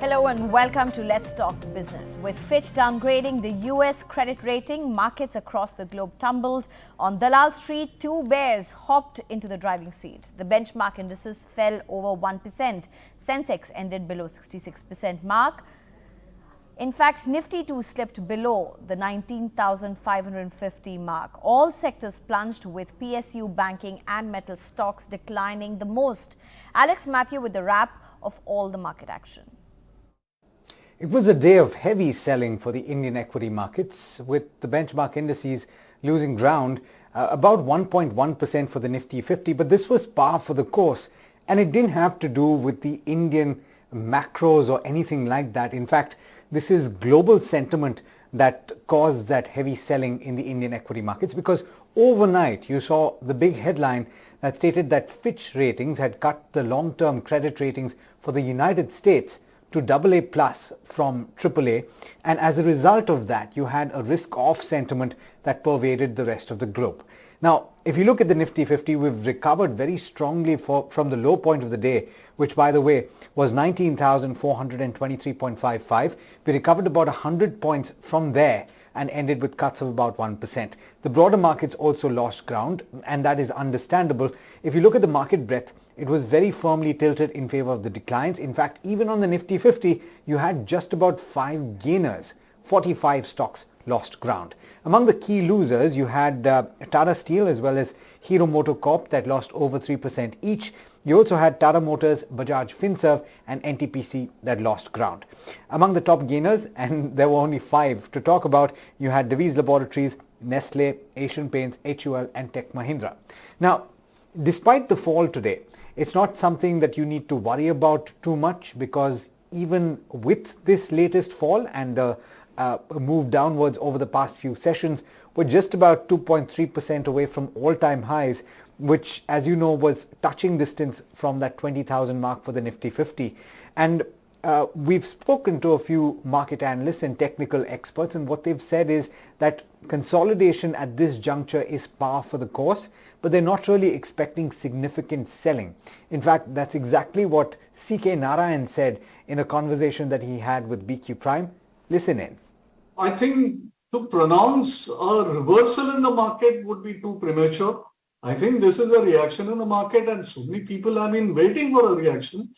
Hello and welcome to Let's Talk Business. With Fitch downgrading the US credit rating, markets across the globe tumbled. On Dalal Street, two bears hopped into the driving seat. The benchmark indices fell over 1%. Sensex ended below 66% mark. In fact, Nifty too slipped below the 19,550 mark. All sectors plunged, with PSU, banking and metal stocks declining the most. Alex Matthew with the wrap of all the market action. It was a day of heavy selling for the Indian equity markets, with the benchmark indices losing ground, about 1.1% for the Nifty 50. But this was par for the course, and it didn't have to do with the Indian macros or anything like that. In fact, this is global sentiment that caused that heavy selling in the Indian equity markets, because overnight you saw the big headline that stated that Fitch ratings had cut the long-term credit ratings for the United States to AA plus from AAA, and as a result of that you had a risk-off sentiment that pervaded the rest of the globe. Now, if you look at the Nifty 50, we've recovered very strongly from the low point of the day, which by the way was 19,423.55. We recovered about 100 points from there and ended with cuts of about 1%. The broader markets also lost ground, and that is understandable. If you look at the market breadth, it was very firmly tilted in favor of the declines. In fact, even on the Nifty 50, you had just about 5 gainers. 45 stocks lost ground. Among the key losers, you had Tata Steel as well as Hero MotoCorp that lost over 3% each. You also had Tata Motors, Bajaj Finserv and NTPC that lost ground. Among the top gainers, and there were only 5 to talk about, you had Divi's Laboratories, Nestle, Asian Paints, HUL and Tech Mahindra. Now, despite the fall today, it's not something that you need to worry about too much, because even with this latest fall and the move downwards over the past few sessions, we're just about 2.3% away from all-time highs, which, as you know, was touching distance from that 20,000 mark for the Nifty 50. And we've spoken to a few market analysts and technical experts, and what they've said is that consolidation at this juncture is par for the course, but they're not really expecting significant selling. In fact, that's exactly what CK Narayan said in a conversation that he had with BQ Prime. Listen in. I think to pronounce a reversal in the market would be too premature. I think this is a reaction in the market, and so many people have been waiting for a reaction.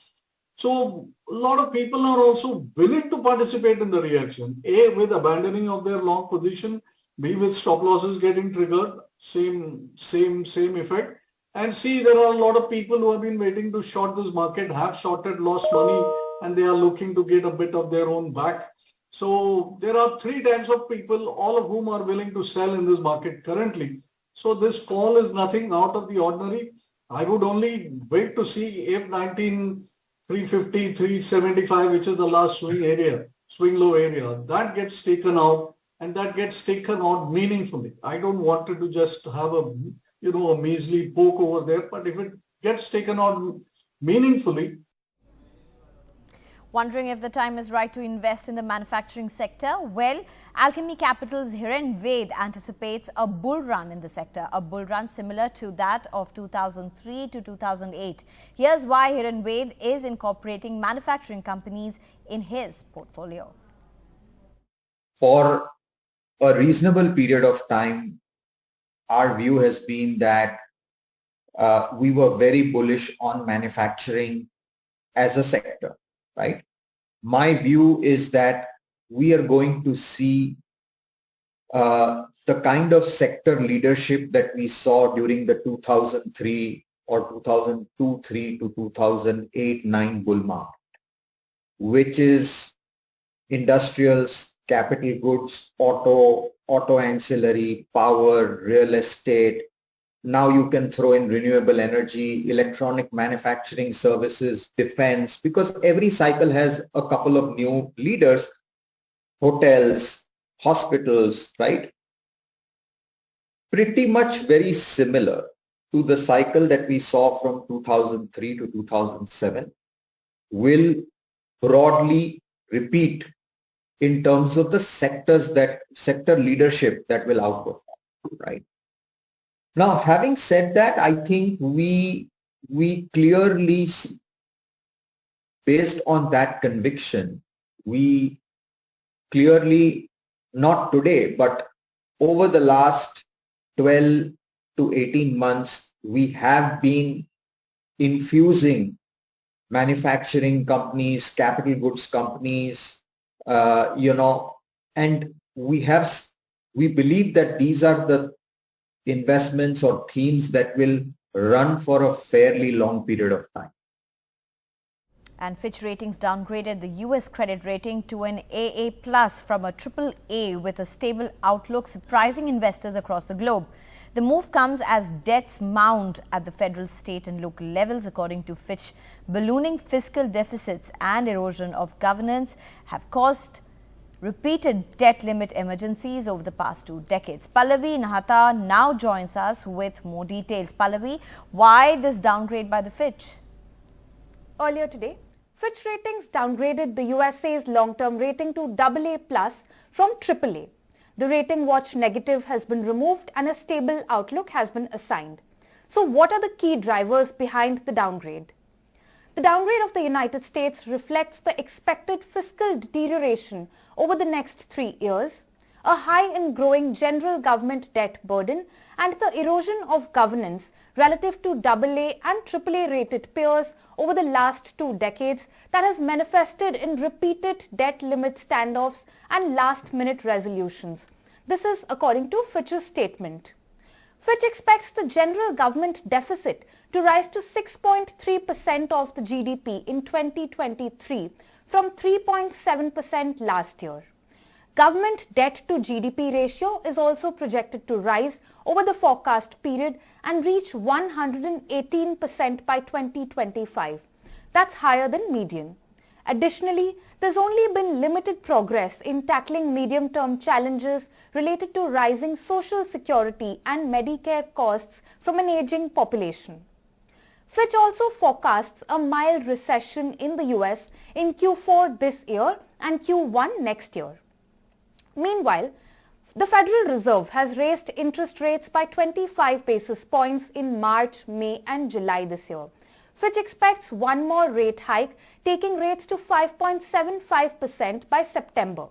So a lot of people are also willing to participate in the reaction. A, with abandoning of their long position. B, with stop losses getting triggered. Same effect. And C, there are a lot of people who have been waiting to short this market, have shorted, lost money, and they are looking to get a bit of their own back. So there are 3 types of people, all of whom are willing to sell in this market currently. So this fall is nothing out of the ordinary. I would only wait to see if 19,350, 375, which is the last swing low area, that gets taken out, and that gets taken out meaningfully. I don't want to just have a measly poke over there, but if it gets taken out meaningfully. Wondering if the time is right to invest in the manufacturing sector? Well, Alchemy Capital's Hiren Ved anticipates a bull run in the sector, a bull run similar to that of 2003 to 2008. Here's why Hiren Ved is incorporating manufacturing companies in his portfolio. For a reasonable period of time, our view has been that we were very bullish on manufacturing as a sector, right? My view is that we are going to see the kind of sector leadership that we saw during the 2003 or 2002-3 to 2008-9 bull market, which is industrials, capital goods, auto ancillary, power, real estate. Now you can throw in renewable energy, electronic manufacturing services, defense, because every cycle has a couple of new leaders, hotels, hospitals, right? Pretty much very similar to the cycle that we saw from 2003 to 2007 will broadly repeat in terms of the sector leadership that will outperform, right? Now, having said that, I think we clearly see based on that conviction, we clearly, not today, but over the last 12 to 18 months, we have been infusing manufacturing companies, capital goods companies, and we believe that these are the investments or themes that will run for a fairly long period of time. And Fitch Ratings downgraded the U.S. credit rating to an AA plus from a AAA with a stable outlook, surprising investors across the globe. The move comes as debts mount at the federal, state and local levels. According to Fitch, ballooning fiscal deficits and erosion of governance have caused repeated debt limit emergencies over the past 2 decades. Pallavi Nahata now joins us with more details. Pallavi, why this downgrade by the Fitch? Earlier today, Fitch Ratings downgraded the USA's long-term rating to AA plus from AAA. The rating watch negative has been removed and a stable outlook has been assigned. So what are the key drivers behind the downgrade? The downgrade of the United States reflects the expected fiscal deterioration over the next 3 years, a high and growing general government debt burden, and the erosion of governance relative to AA and AAA rated peers over the last 2 decades that has manifested in repeated debt limit standoffs and last-minute resolutions. This is according to Fitch's statement. Fitch expects the general government deficit to rise to 6.3% of the GDP in 2023 from 3.7% last year. Government debt to GDP ratio is also projected to rise over the forecast period and reach 118% by 2025. That's higher than median. Additionally, there's only been limited progress in tackling medium-term challenges related to rising social security and Medicare costs from an aging population. Fitch also forecasts a mild recession in the US in Q4 this year and Q1 next year. Meanwhile, the Federal Reserve has raised interest rates by 25 basis points in March, May and July this year. Fitch expects one more rate hike, taking rates to 5.75% by September.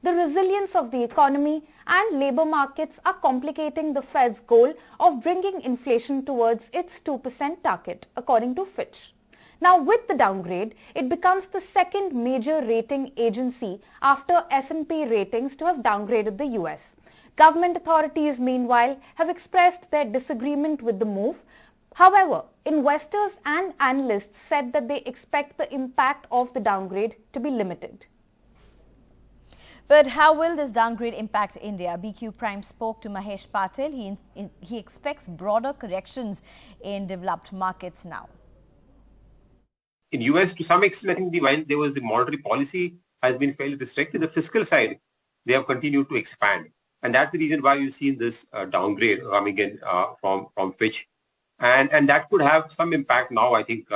The resilience of the economy and labour markets are complicating the Fed's goal of bringing inflation towards its 2% target, according to Fitch. Now, with the downgrade, it becomes the second major rating agency after S&P Ratings to have downgraded the US. Government authorities, meanwhile, have expressed their disagreement with the move. However, investors and analysts said that they expect the impact of the downgrade to be limited. But how will this downgrade impact India? BQ Prime spoke to Mahesh Patel. He expects broader corrections in developed markets now. In US, to some extent, I think while there was the monetary policy has been fairly restricted, the fiscal side, they have continued to expand. And that's the reason why you've seen this downgrade coming in from Fitch. And that could have some impact now, I think,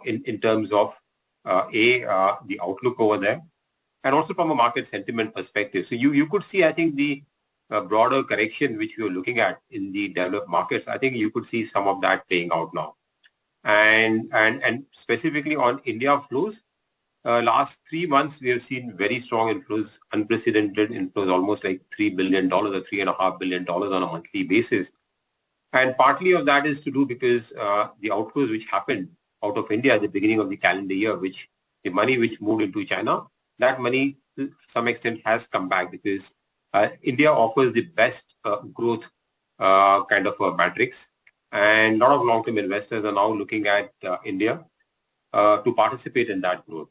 in terms of, the outlook over there, and also from a market sentiment perspective. So you could see, I think, the broader correction which we were looking at in the developed markets. I think you could see some of that playing out now. And specifically on India flows, last 3 months we have seen very strong inflows, unprecedented inflows, almost like $3 billion or $3.5 billion on a monthly basis. And partly of that is to do because the outflows which happened out of India at the beginning of the calendar year, which the money which moved into China, that money to some extent has come back because India offers the best growth kind of matrix. And a lot of long-term investors are now looking at India to participate in that growth.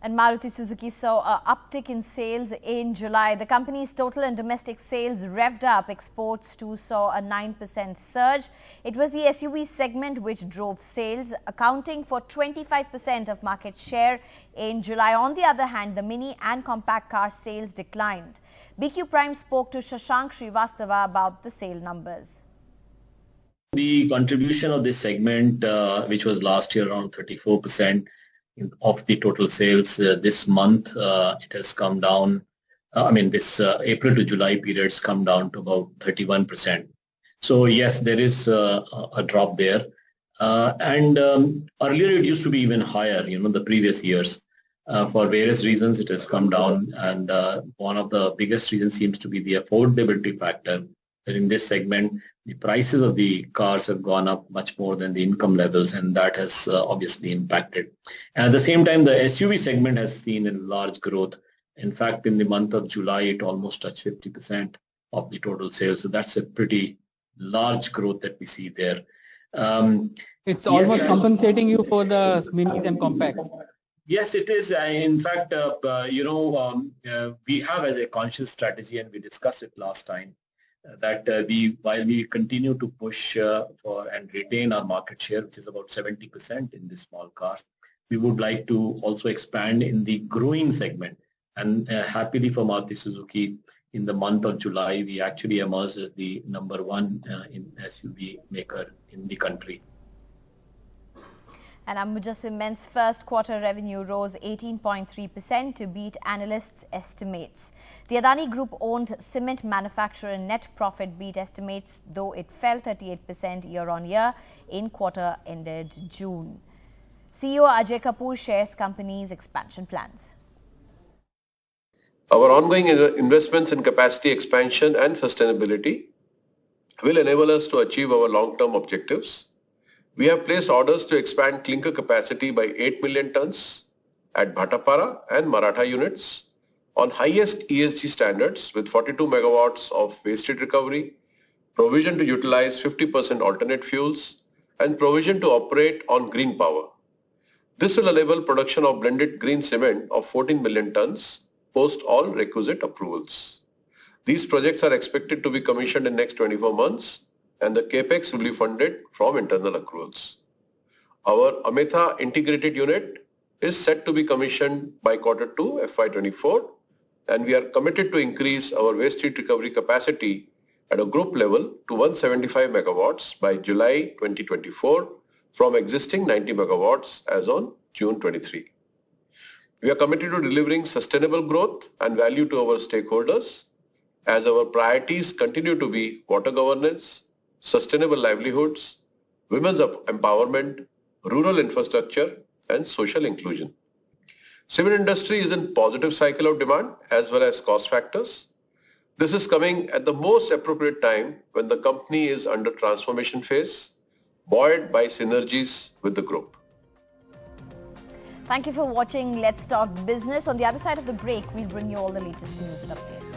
And Maruti Suzuki saw an uptick in sales in July. The company's total and domestic sales revved up. Exports too saw a 9% surge. It was the SUV segment which drove sales, accounting for 25% of market share in July. On the other hand, the mini and compact car sales declined. BQ Prime spoke to Shashank Srivastava about the sale numbers. The contribution of this segment, which was last year around 34%, of the total sales this month, it has come down. This April to July period's come down to about 31%. So yes, there is a drop there. Earlier it used to be even higher, the previous years. For various reasons, it has come down, and one of the biggest reasons seems to be the affordability factor. That in this segment, the prices of the cars have gone up much more than the income levels, and that has obviously impacted. And at the same time, the SUV segment has seen a large growth. In fact, in the month of July, it almost touched 50% of the total sales. So that's a pretty large growth that we see there. It's almost compensating you for the minis and compacts. Yes, it is. In fact, we have as a conscious strategy, and we discussed it last time, that while we continue to push for and retain our market share, which is about 70% in the small cars, we would like to also expand in the growing segment. And happily for Maruti Suzuki, in the month of July, we actually emerged as the number one in SUV maker in the country. And Maruti Cements' first quarter revenue rose 18.3% to beat analysts' estimates. The Adani Group owned cement manufacturer net profit beat estimates, though it fell 38% year-on-year in quarter ended June. CEO Ajay Kapoor shares company's expansion plans. Our ongoing investments in capacity expansion and sustainability will enable us to achieve our long-term objectives. We have placed orders to expand clinker capacity by 8 million tons at Bhattapara and Maratha units on highest ESG standards with 42 megawatts of waste heat recovery, provision to utilize 50% alternate fuels, and provision to operate on green power. This will enable production of blended green cement of 14 million tons post all requisite approvals. These projects are expected to be commissioned in next 24 months, and the capex will be funded from internal accruals. Our Ametha integrated unit is set to be commissioned by Q2 FY24, and we are committed to increase our waste heat recovery capacity at a group level to 175 megawatts by July 2024 from existing 90 megawatts as on June 23. We are committed to delivering sustainable growth and value to our stakeholders as our priorities continue to be water governance, sustainable livelihoods, women's empowerment, rural infrastructure, and social inclusion. Cement industry is in positive cycle of demand as well as cost factors. This is coming at the most appropriate time when the company is under transformation phase, buoyed by synergies with the group. Thank you for watching Let's Talk Business. On the other side of the break, we'll bring you all the latest news and updates.